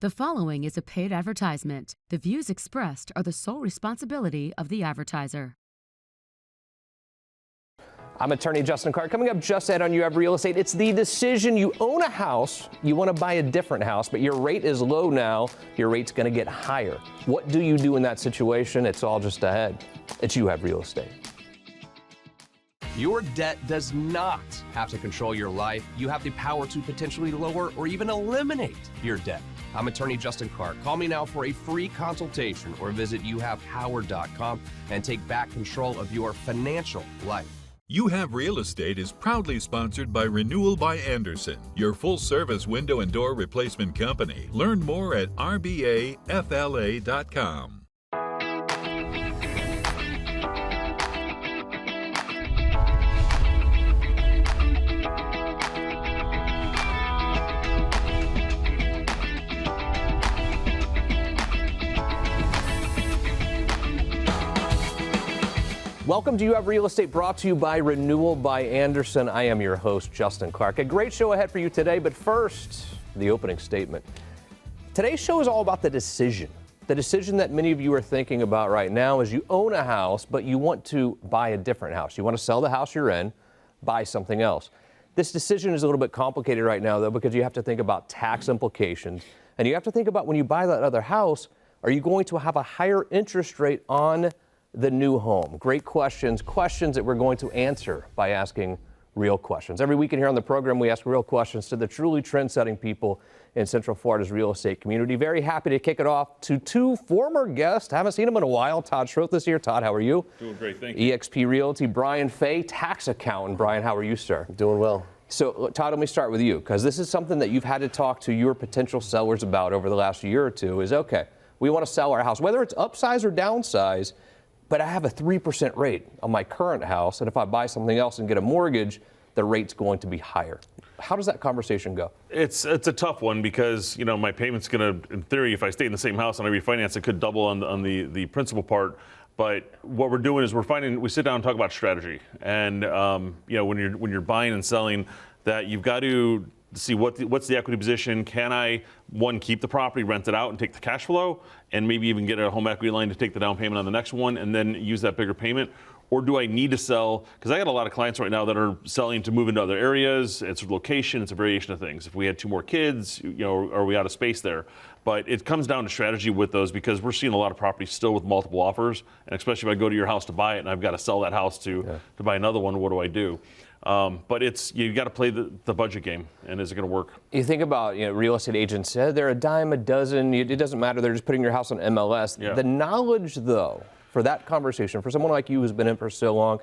The following is a paid advertisement. The views expressed are the sole responsibility of the advertiser. I'm attorney Justin Clark. Coming up just ahead on You Have Real Estate, it's the decision. You own a house, you want to buy a different house, but your rate is low now. Your rate's going to get higher. What do you do in that situation? It's all just ahead. It's You Have Real Estate. Your debt does not have to control your life. You have the power to potentially lower or even eliminate your debt. I'm attorney Justin Clark. Call me now for a free consultation or visit youhavepower.com and take back control of your financial life. You Have Real Estate is proudly sponsored by Renewal by Andersen, your full-service window and door replacement company. Learn more at rbafla.com. Welcome to You Have Real Estate, brought to you by Renewal by Andersen. I am your host, Justin Clark. A great show ahead for you today, but first, the opening statement. Today's show is all about the decision. The decision that many of you are thinking about right now is you own a house, but you want to buy a different house. You want to sell the house you're in, buy something else. This decision is a little bit complicated right now, though, because you have to think about tax implications, and you have to think about when you buy that other house, are you going to have a higher interest rate on the new home? Great questions that we're going to answer by asking real questions. Every weekend here on the program, we ask real questions to the truly trend-setting people in Central Florida's real estate community. Very happy to kick it off to two former guests. Haven't seen them in a while. Todd Schroth this year. Todd, how are you? Doing great, thank you. eXp Realty, Brian Fay, tax accountant. Brian, how are you, sir? Doing well. So, Todd, let me start with you, because this is something that you've had to talk to your potential sellers about over the last year or two, is, okay, we want to sell our house, whether it's upsize or downsize, but I have a 3% rate on my current house, and if I buy something else and get a mortgage, the rate's going to be higher. How does that conversation go? It's a tough one because, you know, my payment's going to, in theory, if I stay in the same house and I refinance, it could double on the principal part. But what we're doing is we sit down and talk about strategy. And, you know, when you're buying and selling, that you've got to see what's the equity position. Can I, one, keep the property, rent it out, and take the cash flow, and maybe even get a home equity line to take the down payment on the next one, and then use that bigger payment? Or do I need to sell? Because I got a lot of clients right now that are selling to move into other areas. It's a location, it's a variation of things. If we had two more kids, you know, are we out of space there? But it comes down to strategy with those, because we're seeing a lot of properties still with multiple offers, and especially if I go to your house to buy it and I've got to sell that house to buy another one, what do I do? But you got to play the budget game, and is it going to work? You think about, you know, real estate agents, they're a dime a dozen. It doesn't matter. They're just putting your house on MLS. Yeah. The knowledge, though, for that conversation, for someone like you who's been in for so long,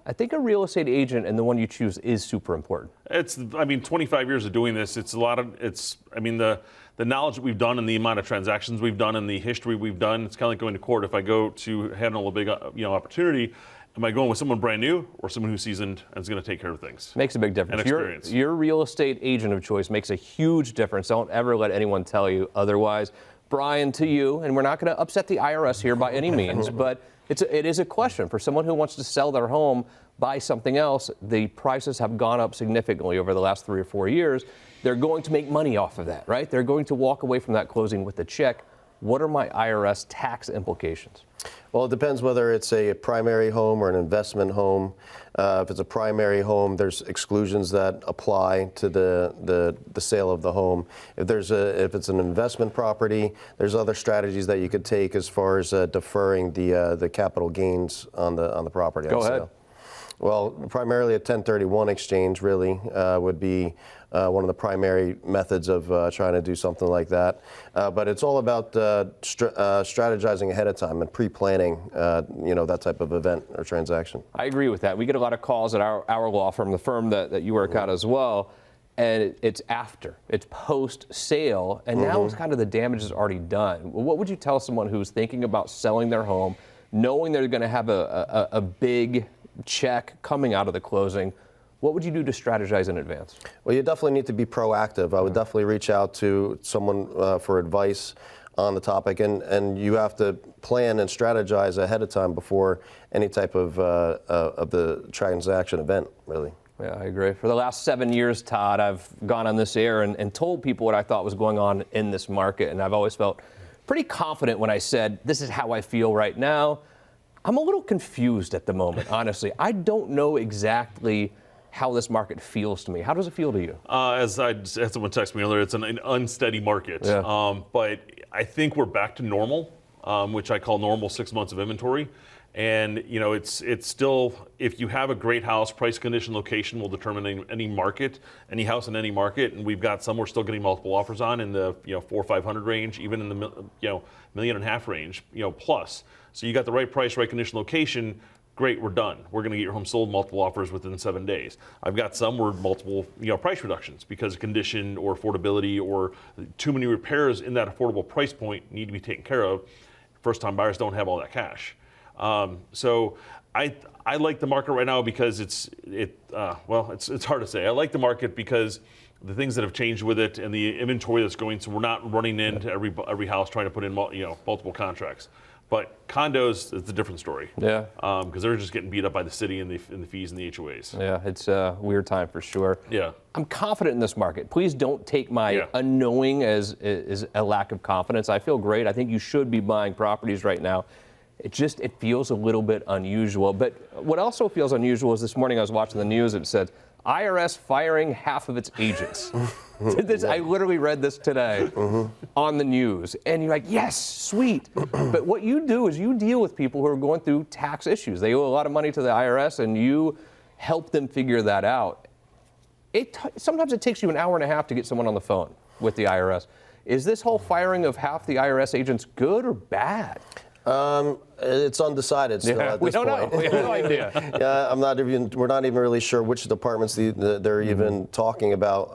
I think a real estate agent and the one you choose is super important. 25 years of doing this, the knowledge that we've done and the amount of transactions we've done and the history we've done, it's kind of like going to court. If I go to handle a big, opportunity, am I going with someone brand new or someone who's seasoned and is going to take care of things? Makes a big difference. And experience. Your real estate agent of choice makes a huge difference. Don't ever let anyone tell you otherwise. Brian, to you, and we're not going to upset the IRS here by any means, but it is a question. For someone who wants to sell their home, buy something else, the prices have gone up significantly over the last 3 or 4 years. They're going to make money off of that, right? They're going to walk away from that closing with a check. What are my IRS tax implications? Well, it depends whether it's a primary home or an investment home. If it's a primary home, there's exclusions that apply to the sale of the home. If it's an investment property, there's other strategies that you could take as far as deferring the capital gains on the property. Go ahead. Well, primarily a 1031 exchange really would be one of the primary methods of trying to do something like that. But it's all about strategizing ahead of time and pre-planning, that type of event or transaction. I agree with that. We get a lot of calls at our law firm, the firm that you work at as well, and it's post-sale, and now it's kind of the damage is already done. What would you tell someone who's thinking about selling their home, knowing they're going to have a big check coming out of the closing? What would you do to strategize in advance? Well, you definitely need to be proactive. I would definitely reach out to someone for advice on the topic, and you have to plan and strategize ahead of time before any type of the transaction event, really. Yeah, I agree. For the last 7 years, Todd, I've gone on this air and told people what I thought was going on in this market, and I've always felt pretty confident when I said, this is how I feel right now. I'm a little confused at the moment, honestly. I don't know exactly how this market feels to me. How does it feel to you? As someone texted me earlier, it's an unsteady market. Yeah. But I think we're back to normal, which I call normal 6 months of inventory. And it's still, if you have a great house, price, condition, location will determine any market, any house in any market. And we've got some we're still getting multiple offers on in the 400 or 500 range, even in the $1.5 million range, plus. So you got the right price, right condition, location. Great, we're done. We're going to get your home sold, multiple offers within 7 days. I've got some where multiple price reductions because of condition or affordability or too many repairs in that affordable price point need to be taken care of. First-time buyers don't have all that cash. So I like the market right now because it's hard to say. I like the market because the things that have changed with it and the inventory that's going, so we're not running into every house trying to put in multiple contracts. But condos, it's a different story. Yeah. Because they're just getting beat up by the city and the fees and the HOAs. Yeah, it's a weird time for sure. Yeah. I'm confident in this market. Please don't take my unknowing as a lack of confidence. I feel great. I think you should be buying properties right now. It feels a little bit unusual. But what also feels unusual is this morning I was watching the news. It said, IRS firing half of its agents. I literally read this today on the news. And you're like, yes, sweet. But what you do is you deal with people who are going through tax issues. They owe a lot of money to the IRS, and you help them figure that out. Sometimes it takes you an hour and a half to get someone on the phone with the IRS. Is this whole firing of half the IRS agents good or bad? It's undecided still at this point. Know. We have no idea. We're not even really sure which departments they're even talking about.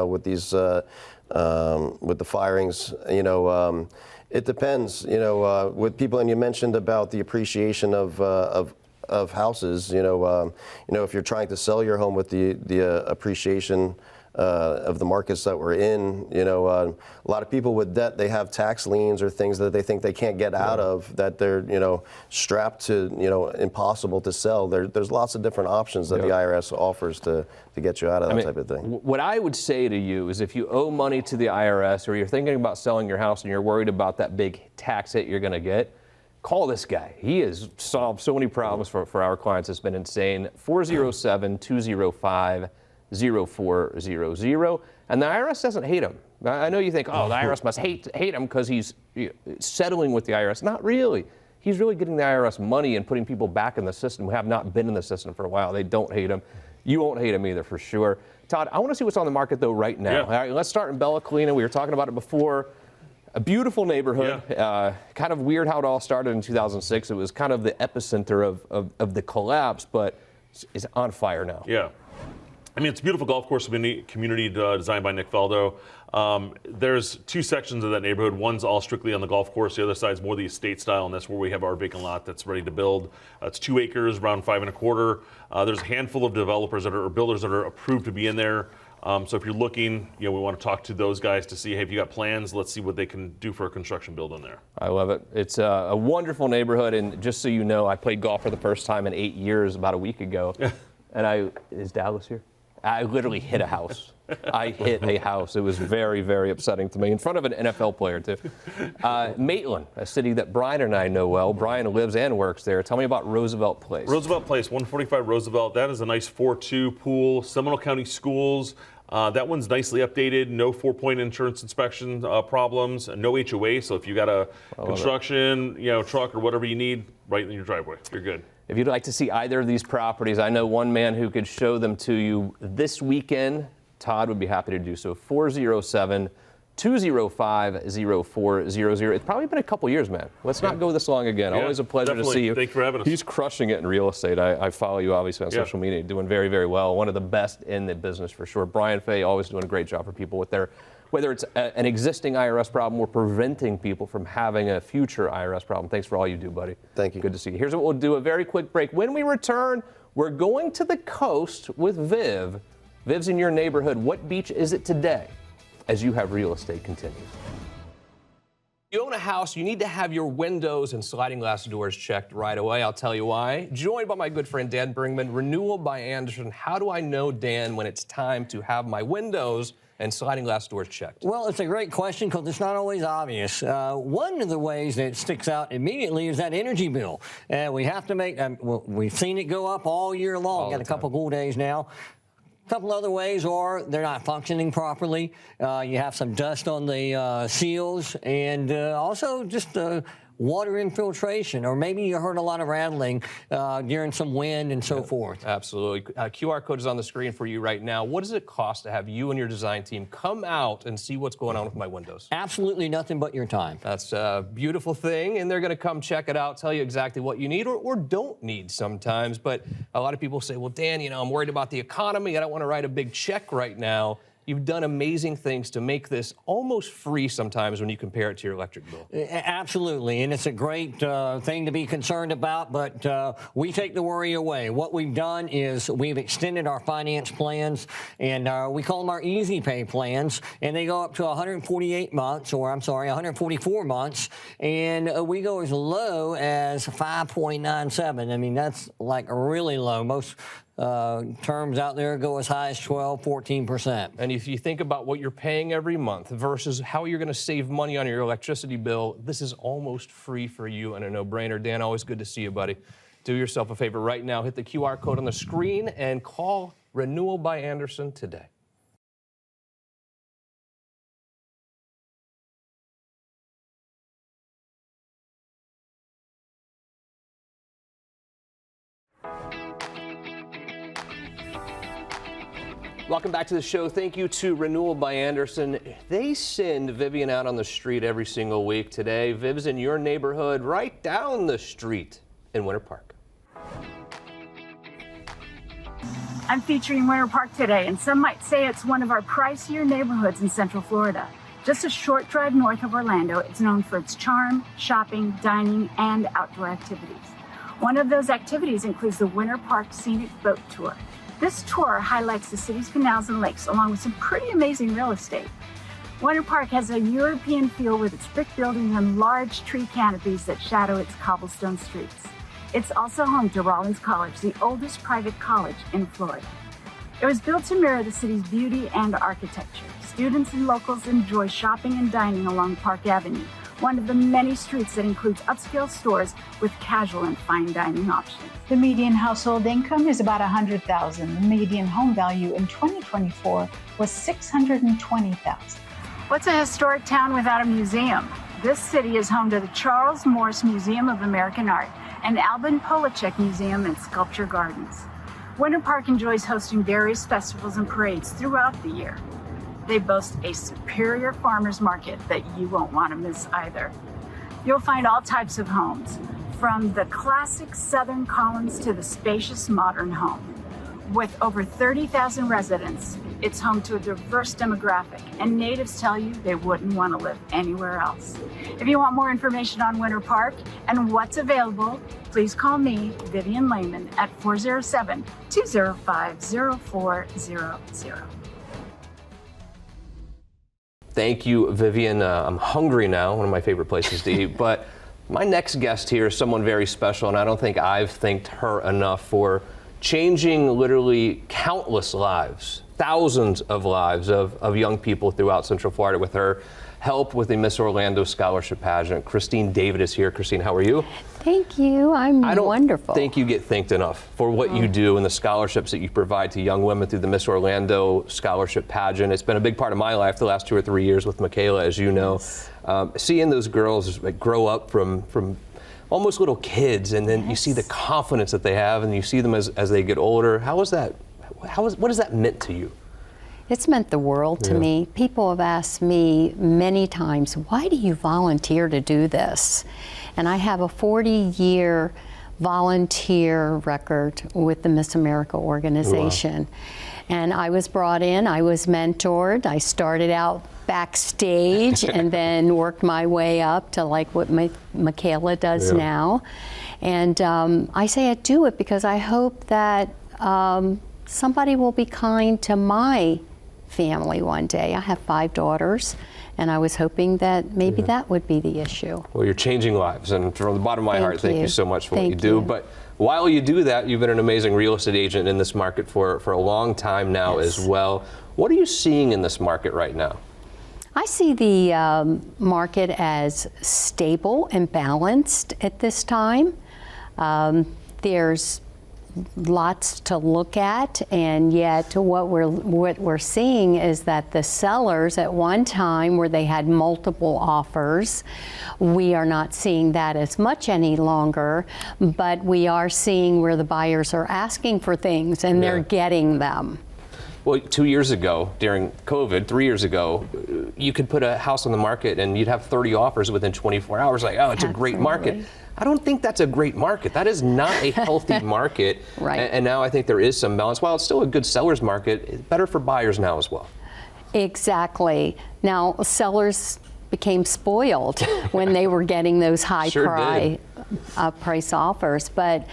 With these with the firings. It depends. With people, and you mentioned about the appreciation of houses. If you're trying to sell your home with the appreciation of the markets that we're in, a lot of people with debt, they have tax liens or things that they think they can't get out of, that they're, strapped to, impossible to sell. There's lots of different options that the IRS offers to get you out of that type of thing. What I would say to you is if you owe money to the IRS or you're thinking about selling your house and you're worried about that big tax hit you're going to get, call this guy. He has solved so many problems for our clients. It's been insane. 407-205-0400. And the IRS doesn't hate him. I know you think, the IRS must hate him because he's settling with the IRS. Not really. He's really getting the IRS money and putting people back in the system who have not been in the system for a while. They don't hate him. You won't hate him either, for sure. Todd, I want to see what's on the market, though, right now. Yeah. All right, let's start in Bella Colina. We were talking about it before. A beautiful neighborhood. Yeah. Kind of weird how it all started in 2006. It was kind of the epicenter of the collapse, but it's on fire now. Yeah. It's a beautiful golf course community designed by Nick Faldo. There's two sections of that neighborhood. One's all strictly on the golf course. The other side's more the estate style, and that's where we have our vacant lot that's ready to build. It's 2 acres, around 5 1/4. There's a handful of developers or builders that are approved to be in there. So if you're looking, we want to talk to those guys to see, hey, if you got plans, let's see what they can do for a construction build in there. I love it. It's a wonderful neighborhood, and just so you know, I played golf for the first time in 8 years about a week ago. And is Dallas here? I literally hit a house. I hit a house. It was very, very upsetting to me, in front of an NFL player, too. Maitland, a city that Brian and I know well. Brian lives and works there. Tell me about Roosevelt Place. Roosevelt Place, 145 Roosevelt. That is a nice 4-2 pool. Seminole County Schools. That one's nicely updated. No 4-point insurance inspection problems. No HOA. So if you got a construction, truck or whatever you need, right in your driveway, you're good. If you'd like to see either of these properties, I know one man who could show them to you this weekend. Todd would be happy to do so. 407-205-0400. It's probably been a couple years, man. Let's not go this long again. Yeah, always a pleasure to see you. Thanks for having us. He's crushing it in real estate. I follow you, obviously, on social media. Doing very, very well. One of the best in the business, for sure. Brian Fay, always doing a great job for people with whether it's an existing IRS problem or preventing people from having a future IRS problem. Thanks for all you do, buddy. Thank you. Good to see you. Here's what we'll do, a very quick break. When we return, we're going to the coast with Viv. Viv's in your neighborhood. What beach is it today? As You Have Real Estate continues. You own a house, you need to have your windows and sliding glass doors checked right away. I'll tell you why. Joined by my good friend Dan Bringman, Renewal by Anderson. How do I know, Dan, when it's time to have my windows and sliding glass doors checked? Well, it's a great question because it's not always obvious. One of the ways that sticks out immediately is that energy bill. We have to make, well, we've seen it go up all year long. Got a couple cool days now. A couple other ways are they're not functioning properly. You have some dust on the seals, and also just water infiltration, or maybe you heard a lot of rattling during some wind and so forth. Absolutely. QR code is on the screen for you right now. What does it cost to have you and your design team come out and see what's going on with my windows? Absolutely nothing but your time. That's a beautiful thing, and they're going to come check it out, tell you exactly what you need or don't need sometimes. But a lot of people say, well, Dan, I'm worried about the economy. I don't want to write a big check right now. You've done amazing things to make this almost free sometimes when you compare it to your electric bill. Absolutely, and it's a great thing to be concerned about, but we take the worry away. What we've done is we've extended our finance plans, and we call them our easy pay plans, and they go up to 148 months, or I'm sorry, 144 months, and we go as low as 5.97. I mean, that's like really low. Most terms out there go as high as 12, 14%. And if you think about what you're paying every month versus how you're going to save money on your electricity bill, this is almost free for you and a no-brainer. Dan, always good to see you, buddy. Do yourself a favor right now. Hit the QR code on the screen and call Renewal by Anderson today. Welcome back to the show. Thank you to Renewal by Anderson. They send Vivian out on the street every single week. Today, Viv's in your neighborhood, right down the street in Winter Park. I'm featuring Winter Park today, and some might say it's one of our pricier neighborhoods in Central Florida. Just a short drive north of Orlando, it's known for its charm, shopping, dining, and outdoor activities. One of those activities includes the Winter Park Scenic Boat Tour. This tour highlights the city's canals and lakes, along with some pretty amazing real estate. Winter Park has a European feel with its brick buildings and large tree canopies that shadow its cobblestone streets. It's also home to Rollins College, the oldest private college in Florida. It was built to mirror the city's beauty and architecture. Students and locals enjoy shopping and dining along Park Avenue, one of the many streets that includes upscale stores with casual and fine dining options. The median household income is about $100,000. The median home value in 2024 was $620,000. What's a historic town without a museum? This city is home to the Charles Morse Museum of American Art and Alvin Polachek Museum and Sculpture Gardens. Winter Park enjoys hosting various festivals and parades throughout the year. They boast a superior farmers market that you won't want to miss either. You'll find all types of homes, from the classic Southern columns to the spacious modern home. With over 30,000 residents, it's home to a diverse demographic, and natives tell you they wouldn't want to live anywhere else. If you want more information on Winter Park and what's available, please call me, Vivian Lehman, at 407-205-0400. Thank you, Vivian. I'm hungry now, one of my favorite places to eat. But my next guest here is someone very special, and I don't think I've thanked her enough for changing literally countless lives, thousands of lives of young people throughout Central Florida with her help with the Miss Orlando Scholarship Pageant. Christine David is here. Christine, how are you? Thank you. I'm wonderful. I don't think you get thanked enough for what you do and the scholarships that you provide to young women through the Miss Orlando Scholarship Pageant. It's been a big part of my life the last 2 or 3 years with Michaela, as you know. Yes. Seeing those girls grow up from almost little kids, and then you see the confidence that they have, and you see them as they get older. What has that meant to you? It's meant the world to me. People have asked me many times, why do you volunteer to do this? And I have a 40-year volunteer record with the Miss America organization. Wow. And I was brought in, I was mentored. I started out backstage and then worked my way up to like what Michaela does now. And I say I do it because I hope that somebody will be kind to my family one day. I have 5 daughters, And I was hoping that maybe that would be the issue. Well, you're changing lives, and from the bottom of my heart, thank you so much for what you do. you. But while you do that, you've been an amazing real estate agent in this market for a long time now as well. What are you seeing in this market right now? I see the market as stable and balanced at this time. There's lots to look at, and yet what we're seeing is that the sellers at one time where they had multiple offers, we are not seeing that as much any longer, but we are seeing where the buyers are asking for things and they're getting them. Well, 2 years ago, during COVID, 3 years ago, you could put a house on the market and you'd have 30 offers within 24 hours. Like, oh, it's a great market. I don't think that's a great market. That is not a healthy market. Right. And now I think there is some balance. While it's still a good seller's market, it's better for buyers now as well. Exactly. Now, sellers became spoiled when they were getting those high price offers. But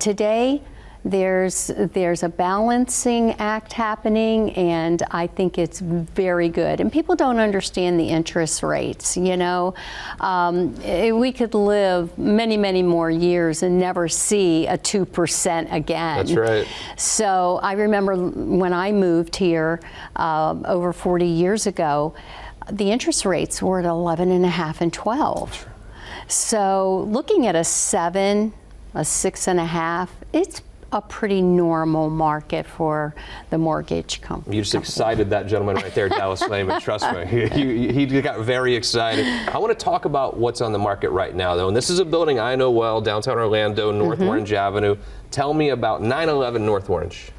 today, there's a balancing act happening, and I think it's very good. And people don't understand the interest rates, you know. We could live many, many more years and never see a 2% again. That's right. So I remember when I moved here over 40 years ago, the interest rates were at 11.5 and 12. So looking at a 7, a 6.5, it's a pretty normal market for the mortgage company. You just excited that gentleman right there, Dallas Lehman. Trust me, he got very excited. I want to talk about what's on the market right now, though. And this is a building I know well, downtown Orlando, North Orange Avenue. Tell me about 911 North Orange.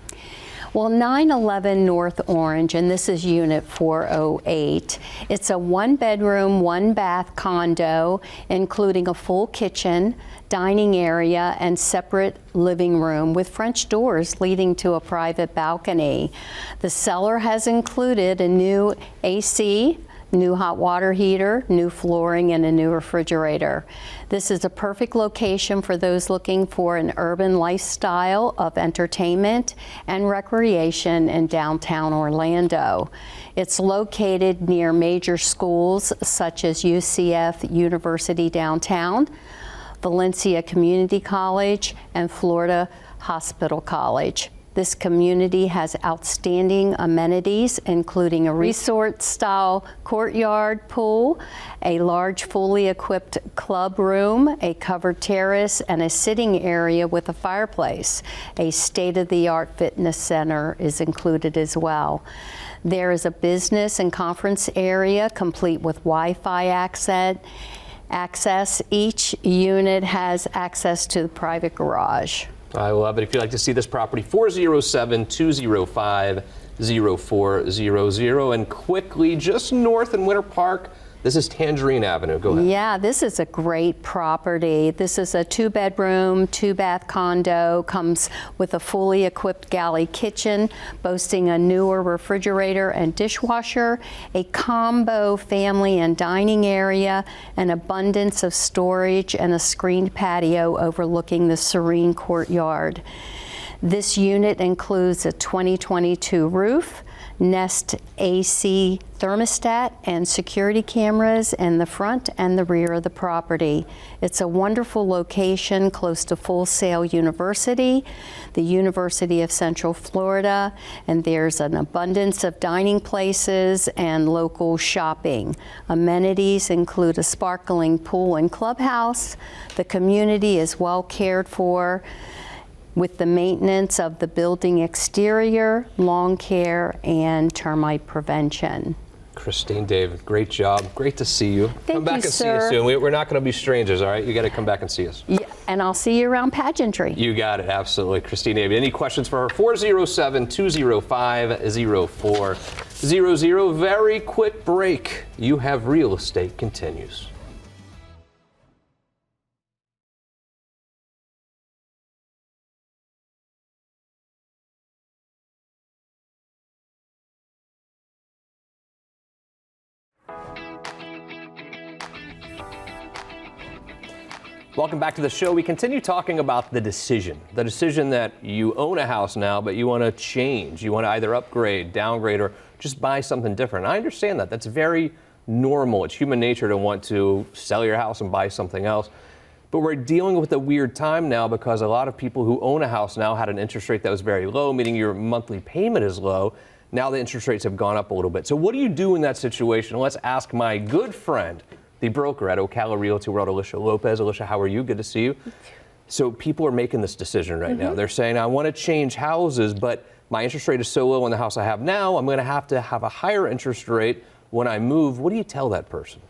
Well, 911 North Orange, and this is unit 408. It's a 1-bedroom, 1-bath condo, including a full kitchen, dining area, and separate living room with French doors leading to a private balcony. The seller has included a new AC, new hot water heater, new flooring, and a new refrigerator. This is a perfect location for those looking for an urban lifestyle of entertainment and recreation in downtown Orlando. It's located near major schools such as UCF University Downtown, Valencia Community College, and Florida Hospital College. This community has outstanding amenities, including a resort-style courtyard pool, a large fully equipped club room, a covered terrace, and a sitting area with a fireplace. A state-of-the-art fitness center is included as well. There is a business and conference area complete with Wi-Fi access. Each unit has access to the private garage. I love it. If you'd like to see this property, 407-205-0400. And quickly, just north in Winter Park, this is Tangerine Avenue. Go ahead. Yeah, this is a great property. This is a 2-bedroom, 2-bath condo, comes with a fully equipped galley kitchen, boasting a newer refrigerator and dishwasher, a combo family and dining area, an abundance of storage, and a screened patio overlooking the serene courtyard. This unit includes a 2022 roof, Nest AC thermostat, and security cameras in the front and the rear of the property. It's a wonderful location close to Full Sail University, the University of Central Florida, and there's an abundance of dining places and local shopping. Amenities include a sparkling pool and clubhouse. The community is well cared for, with the maintenance of the building exterior, lawn care, and termite prevention. Christine, David, great job. Great to see you. Come back and see us soon. We're not going to be strangers, all right? You got to come back and see us. Yeah, and I'll see you around pageantry. You got it, absolutely. Christine, David, any questions for her? 407-205-0400. Very quick break. You Have Real Estate continues. Welcome back to the show. We continue talking about the decision that you own a house now, but you want to change. You want to either upgrade, downgrade, or just buy something different. I understand that. That's very normal. It's human nature to want to sell your house and buy something else. But we're dealing with a weird time now because a lot of people who own a house now had an interest rate that was very low, meaning your monthly payment is low. Now the interest rates have gone up a little bit. So what do you do in that situation? Let's ask my good friend, the broker at Ocala Realty World, Elisha Lopez. Elisha, how are you? Good to see you. So people are making this decision right now. They're saying, I want to change houses, but my interest rate is so low in the house I have now, I'm going to have a higher interest rate when I move. What do you tell that person?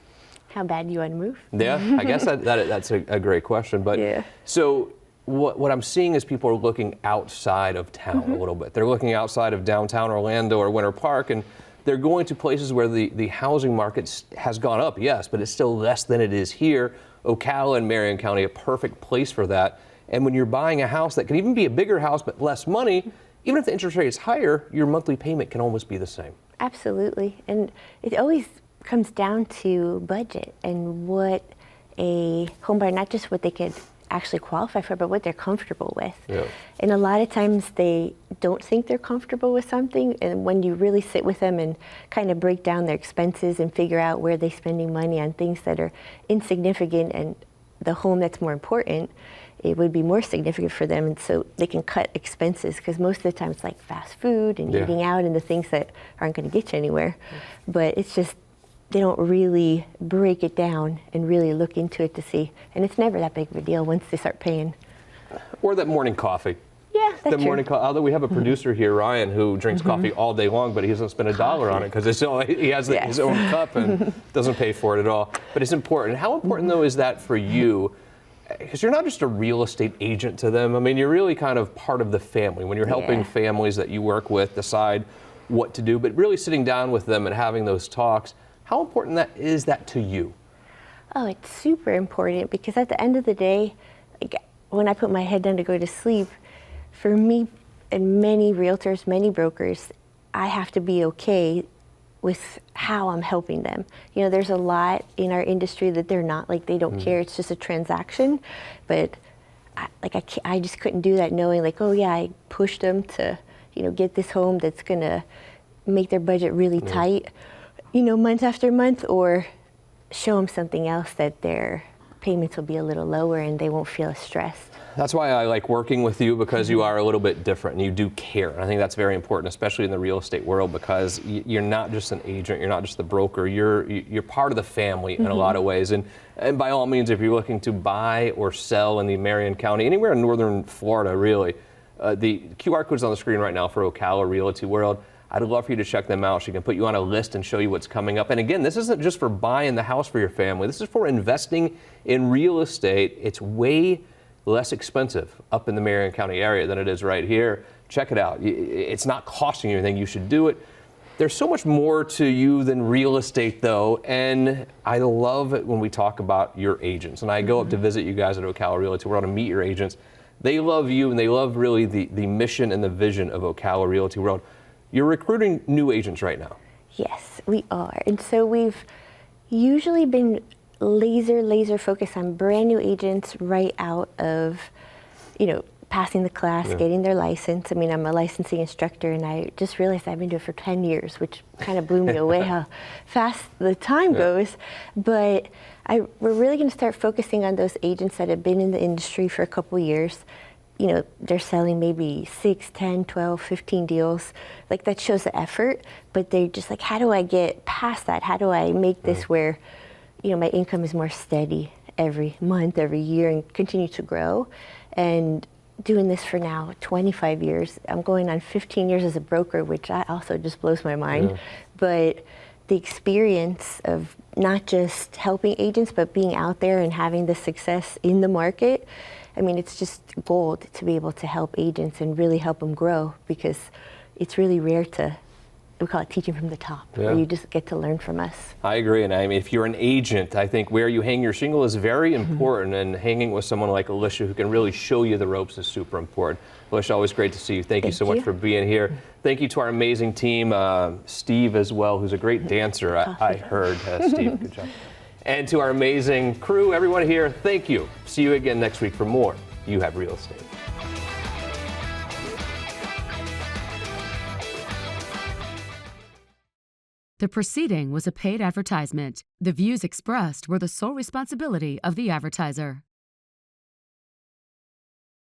How bad do you want to move? Yeah, I guess that's a great question. But yeah. So what I'm seeing is people are looking outside of town a little bit. They're looking outside of downtown Orlando or Winter Park, and they're going to places where the housing market has gone up, yes, but it's still less than it is here. Ocala and Marion County, a perfect place for that. And when you're buying a house that can even be a bigger house but less money, even if the interest rate is higher, your monthly payment can almost be the same. Absolutely. And it always comes down to budget and what a home buyer, not just what they could actually qualify for, but what they're comfortable with. Yeah. And a lot of times they don't think they're comfortable with something, and when you really sit with them and kind of break down their expenses and figure out where they're spending money on things that are insignificant and the home that's more important, it would be more significant for them, and so they can cut expenses, because most of the time it's like fast food and eating out and the things that aren't going to get you anywhere. But it's just, they don't really break it down and really look into it to see. And it's never that big of a deal once they start paying. Or that morning coffee. Yeah, that's true. Morning coffee. Although we have a producer here, Ryan, who drinks coffee all day long, but he doesn't spend $1 on it because he has his own cup and doesn't pay for it at all. But it's important. How important, though, is that for you? Because you're not just a real estate agent to them. I mean, you're really kind of part of the family. When you're helping families that you work with decide what to do, but really sitting down with them and having those talks, how important is that to you? Oh, it's super important, because at the end of the day, like, when I put my head down to go to sleep, for me and many realtors, many brokers, I have to be okay with how I'm helping them. You know, there's a lot in our industry that they're not, like, they don't care, it's just a transaction. But I just couldn't do that knowing, like, oh yeah, I pushed them to, you know, get this home that's gonna make their budget really tight, you know, month after month, or show them something else that their payments will be a little lower and they won't feel as stressed. That's why I like working with you, because you are a little bit different and you do care. And I think that's very important, especially in the real estate world, because you're not just an agent, you're not just the broker, you're part of the family in a lot of ways. And by all means, if you're looking to buy or sell in the Marion County, anywhere in northern Florida, really, the QR code is on the screen right now for Ocala Realty World. I'd love for you to check them out. She can put you on a list and show you what's coming up. And again, this isn't just for buying the house for your family. This is for investing in real estate. It's way less expensive up in the Marion County area than it is right here. Check it out. It's not costing you anything. You should do it. There's so much more to you than real estate, though, and I love it when we talk about your agents. And I go up to visit you guys at Ocala Realty World and meet your agents. They love you, and they love really the mission and the vision of Ocala Realty World. You're recruiting new agents right now. Yes, we are. And so we've usually been laser focused on brand new agents right out of, you know, passing the class, getting their license. I mean, I'm a licensing instructor, and I just realized I've been doing it for 10 years, which kind of blew me away how fast the time goes. But we're really going to start focusing on those agents that have been in the industry for a couple years. You know, they're selling maybe 6, 10, 12, 15 deals. Like, that shows the effort, but they're just like, how do I get past that? How do I make this where, you know, my income is more steady every month, every year, and continue to grow? And doing this for now 25 years. I'm going on 15 years as a broker, which also just blows my mind. But the experience of not just helping agents, but being out there and having the success in the market, I mean, it's just gold to be able to help agents and really help them grow, because it's really rare to, we call it teaching from the top, where you just get to learn from us. I agree, and I mean, if you're an agent, I think where you hang your shingle is very important, and hanging with someone like Elisha who can really show you the ropes is super important. Elisha, always great to see you. Thank you so much for being here. Thank you to our amazing team, Steve as well, who's a great dancer, I heard. Steve, good job. And to our amazing crew, everyone here, thank you. See you again next week for more You Have Real Estate. The proceeding was a paid advertisement. The views expressed were the sole responsibility of the advertiser.